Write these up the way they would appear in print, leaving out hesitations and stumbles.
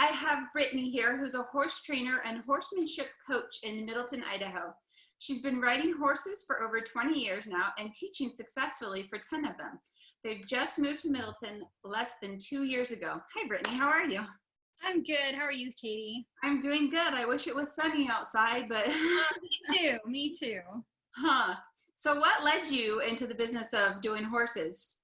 I have Brittany here, who's a horse trainer and horsemanship coach in Middleton, Idaho. She's been riding horses for over 20 years now and teaching successfully for 10 of them. They've just moved to Middleton less than 2 years ago. Hi, Brittany. How are you? I'm good. How are you, Katie? I'm doing good. I wish it was sunny outside, but... Me too. Huh. So what led you into the business of doing horses?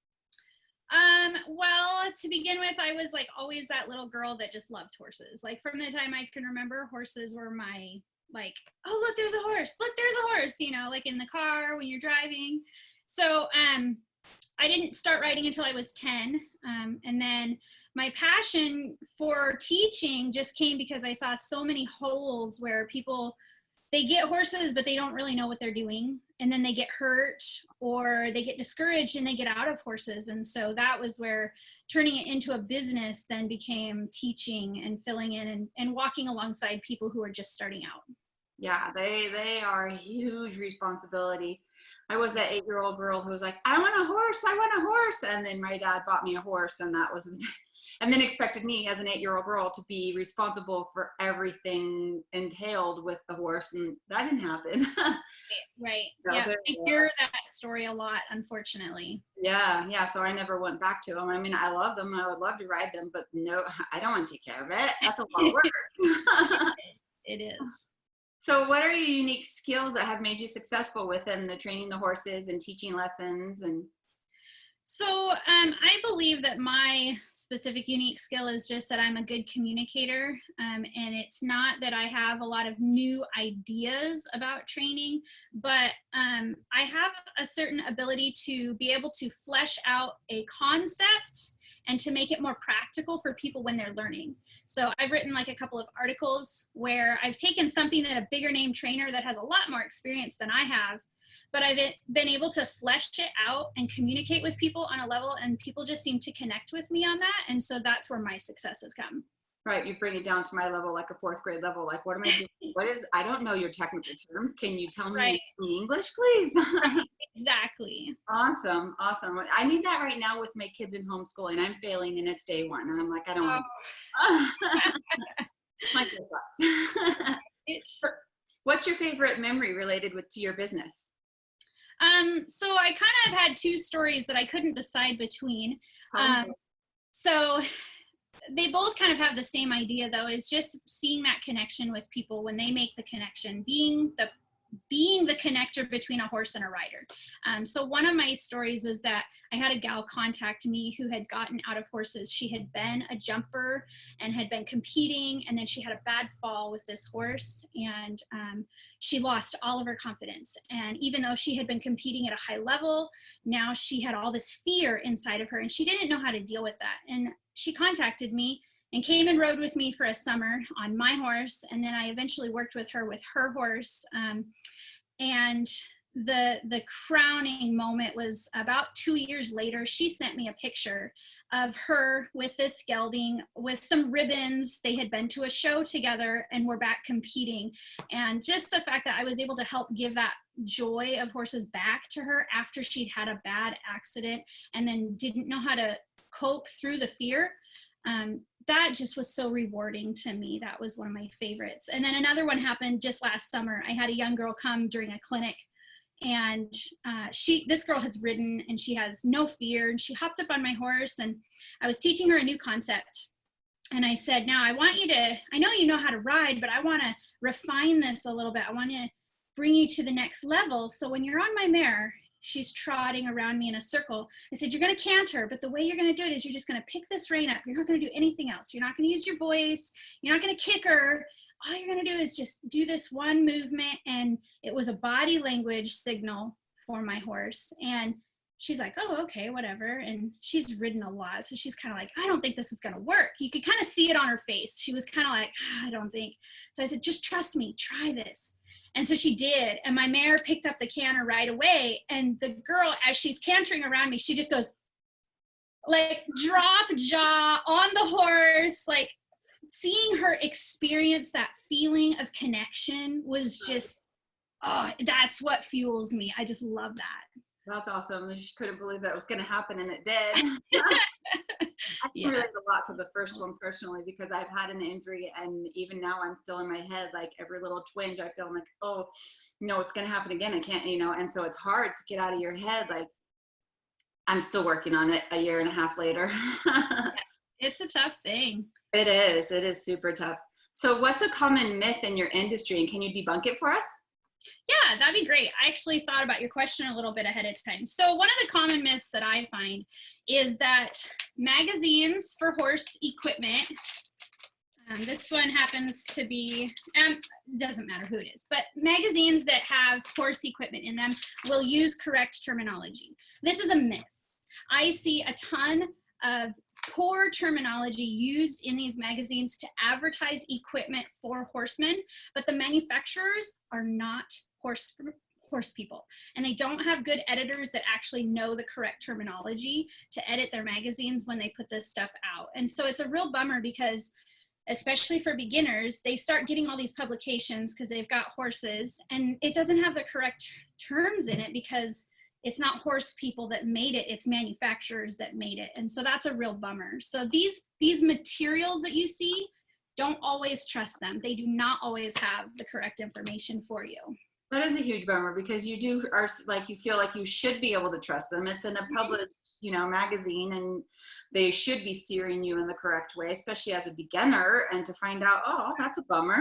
Well, to begin with, I was like always that little girl that just loved horses. Like from the time I can remember, horses were my, like, oh, look, there's a horse. Look, there's a horse, you know, like in the car when you're driving. So, I didn't start riding until I was 10. And then my passion for teaching just came because I saw so many holes where people, they get horses, but they don't really know what they're doing. And then they get hurt or they get discouraged and they get out of horses. And so that was where turning it into a business then became teaching and filling in and walking alongside people who are just starting out. Yeah, they are a huge responsibility. I was that 8-year-old girl who was like, I want a horse, I want a horse. And then my dad bought me a horse, and that was, and then expected me as an 8-year-old girl to be responsible for everything entailed with the horse. And that didn't happen. Right. So yeah. I hear that story a lot, unfortunately. Yeah. So I never went back to them. I mean, I love them. I would love to ride them, but no, I don't want to take care of it. That's a lot of work. It is. So what are your unique skills that have made you successful within the training the horses and teaching lessons? And so I believe that my specific unique skill is just that I'm a good communicator. And it's not that I have a lot of new ideas about training, but I have a certain ability to be able to flesh out a concept and to make it more practical for people when they're learning. So I've written like a couple of articles where I've taken something that a bigger name trainer that has a lot more experience than I have, but I've been able to flesh it out and communicate with people on a level, and people just seem to connect with me on that. And so that's where my success has come. right, you bring it down to my level, like a 4th grade level. Like, what am I doing? I don't know your technical terms. Can you tell me in English, please? Exactly. Awesome. I need that right now with my kids in homeschooling. I'm failing and it's day 1. And I'm like, I don't want my good thoughts. What's your favorite memory related to your business? So I kind of had 2 stories that I couldn't decide between. So they both kind of have the same idea, though, is just seeing that connection with people when they make the connection, being the connector between a horse and a rider. So one of my stories is that I had a gal contact me who had gotten out of horses. She had been a jumper and had been competing, and then she had a bad fall with this horse, and she lost all of her confidence. And even though she had been competing at a high level, now she had all this fear inside of her, and she didn't know how to deal with that. And she contacted me and came and rode with me for a summer on my horse. And then I eventually worked with her with her horse. And the crowning moment was about 2 years later. She sent me a picture of her with this gelding with some ribbons. They had been to a show together and were back competing. And just the fact that I was able to help give that joy of horses back to her after she'd had a bad accident and then didn't know how to cope through the fear, that just was so rewarding to me. That was one of my favorites. And then another one happened just last summer. I had a young girl come during a clinic, and this girl has ridden and she has no fear, and she hopped up on my horse, and I was teaching her a new concept. And I said, now I know you know how to ride, but I want to refine this a little bit. I want to bring you to the next level. So when you're on my mare, she's trotting around me in a circle. I said, you're going to canter, but the way you're going to do it is you're just going to pick this rein up. You're not going to do anything else. You're not going to use your voice. You're not going to kick her. All you're going to do is just do this one movement. And it was a body language signal for my horse. And she's like, oh, okay, whatever. And she's ridden a lot. So she's kind of like, I don't think this is going to work. You could kind of see it on her face. She was kind of like, I don't think. So I said, just trust me, try this. And so she did. And my mare picked up the canter right away. And the girl, as she's cantering around me, she just goes like drop jaw on the horse. Like seeing her experience that feeling of connection was just, oh, that's what fuels me. I just love that. That's awesome. I just couldn't believe that was going to happen, and it did. I can Yeah. relate a lot to the first one personally because I've had an injury, and even now I'm still in my head, like every little twinge I feel, I'm like, oh no, it's going to happen again. I can't, and so it's hard to get out of your head. Like I'm still working on it a year and a half later. It's a tough thing. It is super tough. So what's a common myth in your industry, and can you debunk it for us? Yeah, that'd be great. I actually thought about your question a little bit ahead of time. So one of the common myths that I find is that magazines for horse equipment, this one happens to be, doesn't matter who it is, but magazines that have horse equipment in them will use correct terminology. This is a myth. I see a ton of poor terminology used in these magazines to advertise equipment for horsemen, but the manufacturers are not horse people, and they don't have good editors that actually know the correct terminology to edit their magazines when they put this stuff out. And so it's a real bummer because especially for beginners, they start getting all these publications because they've got horses and it doesn't have the correct terms in it because it's not horse people that made it, it's manufacturers that made it. And so that's a real bummer. So these materials that you see, don't always trust them. They do not always have the correct information for you. That is a huge bummer because you feel like you should be able to trust them. It's in a published, magazine, and they should be steering you in the correct way, especially as a beginner, and to find out, oh, that's a bummer.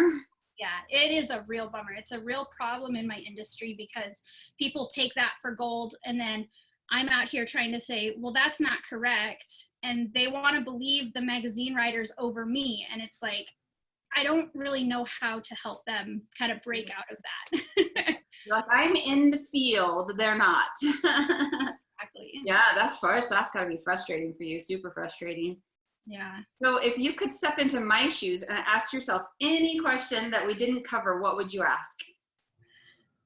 Yeah, it is a real bummer. It's a real problem in my industry because people take that for gold, and then I'm out here trying to say, well, that's not correct. And they want to believe the magazine writers over me. And it's like, I don't really know how to help them kind of break out of that. Like, I'm in the field, they're not. Exactly. Yeah, that's got to be frustrating for you, super frustrating. Yeah. So if you could step into my shoes and ask yourself any question that we didn't cover, what would you ask?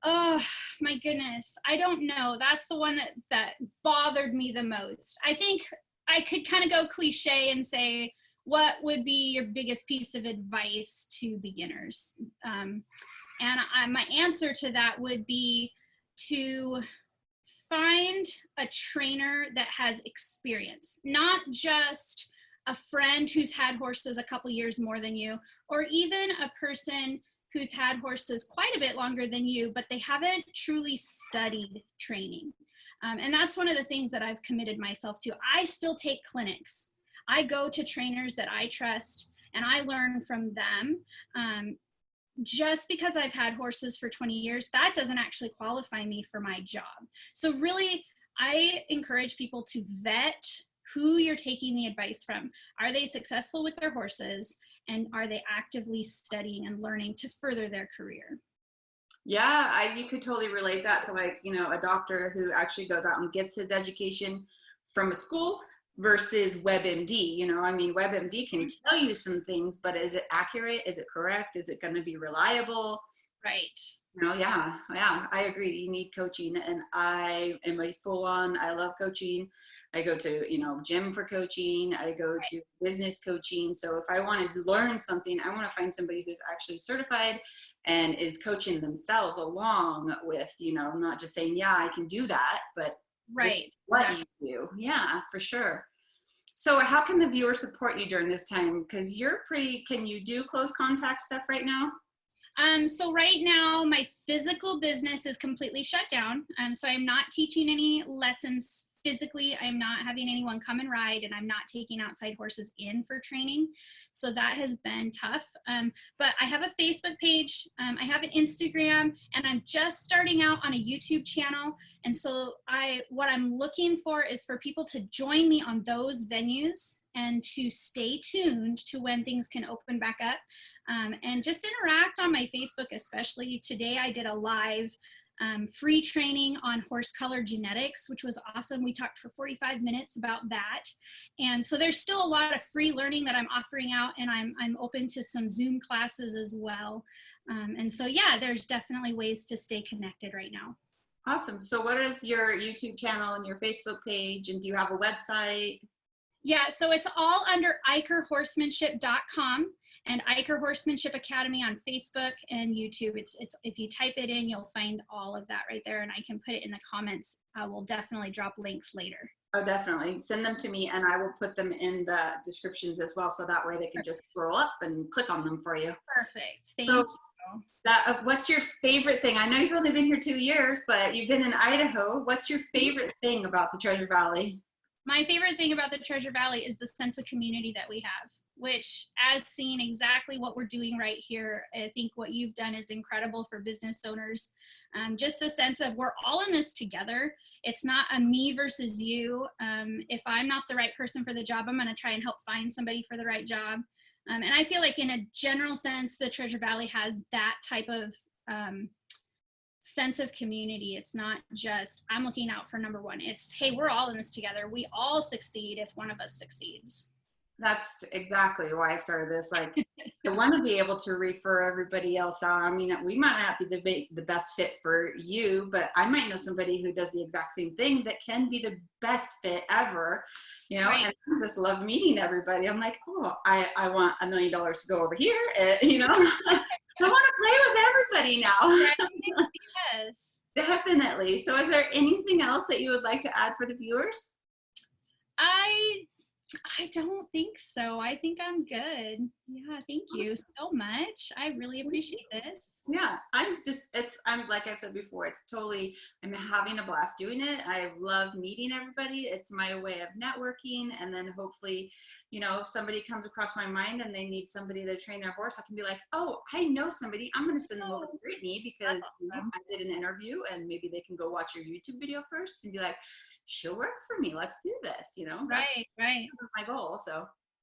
Oh my goodness. I don't know. That's the one that bothered me the most. I think I could kind of go cliche and say, what would be your biggest piece of advice to beginners? And my answer to that would be to find a trainer that has experience, not just a friend who's had horses a couple years more than you, or even a person who's had horses quite a bit longer than you, but they haven't truly studied training. And that's one of the things that I've committed myself to. I still take clinics. I go to trainers that I trust and I learn from them. Just because I've had horses for 20 years, that doesn't actually qualify me for my job. So really, I encourage people to vet who you're taking the advice from. Are they successful with their horses? And are they actively studying and learning to further their career? Yeah, you could totally relate that to a doctor who actually goes out and gets his education from a school versus WebMD. WebMD can tell you some things, but is it accurate? Is it correct? Is it going to be reliable? Right. Yeah, I agree. You need coaching, and I am I love coaching. I go to, gym for coaching. I go to business coaching. So if I want to learn something, I want to find somebody who's actually certified and is coaching themselves along with, not just saying, yeah, I can do that, but what you do. Yeah, for sure. So how can the viewer support you during this time? Because can you do close contact stuff right now? So right now my physical business is completely shut down. So I'm not teaching any lessons physically. I'm not having anyone come and ride, and I'm not taking outside horses in for training. So that has been tough. But I have a Facebook page. I have an Instagram, and I'm just starting out on a YouTube channel. And so what I'm looking for is for people to join me on those venues and to stay tuned to when things can open back up, and just interact on my Facebook. Especially today, I did a live free training on horse color genetics, which was awesome. We talked for 45 minutes about that. And so there's still a lot of free learning that I'm offering out, and I'm open to some Zoom classes as well. And so, yeah, there's definitely ways to stay connected right now. Awesome. So what is your YouTube channel and your Facebook page, and do you have a website? Yeah, so it's all under eicherhorsemanship.com. and Eicher Horsemanship Academy on Facebook and YouTube. It's if you type it in, you'll find all of that right there, and I can put it in the comments. I will definitely drop links later. Oh, definitely. Send them to me and I will put them in the descriptions as well. So that way they can just scroll up and click on them for you. Perfect. Thank you. What's your favorite thing? I know you've only been here 2 years, but you've been in Idaho. What's your favorite thing about the Treasure Valley? My favorite thing about the Treasure Valley is the sense of community that we have, which, as seen exactly what we're doing right here, I think what you've done is incredible for business owners. Just the sense of we're all in this together. It's not a me versus you. If I'm not the right person for the job, I'm going to try and help find somebody for the right job. And I feel like in a general sense, the Treasure Valley has that type of sense of community. It's not just I'm looking out for number one. It's, hey, we're all in this together. We all succeed if one of us succeeds. That's exactly why I started this. Like, I want to be able to refer everybody else out. I mean, we might not be the best fit for you, but I might know somebody who does the exact same thing that can be the best fit ever, you know, Right. and I just love meeting everybody. I'm like, oh, I want $1 million to go over here. You know, I want to play with everybody now. Yes. Definitely. So is there anything else that you would like to add for the viewers? I don't think so. I think I'm good. Yeah, thank you so much. I really appreciate this. Yeah, I'm like I said before, I'm having a blast doing it. I love meeting everybody. It's my way of networking. And then hopefully, you know, if somebody comes across my mind and they need somebody to train their horse, I can be like, oh, I know somebody. I'm going to send them over to Brittany because you know, I did an interview and maybe they can go watch your YouTube video first and be like, she'll work for me. Let's do this. You know, that's Right. my goal. So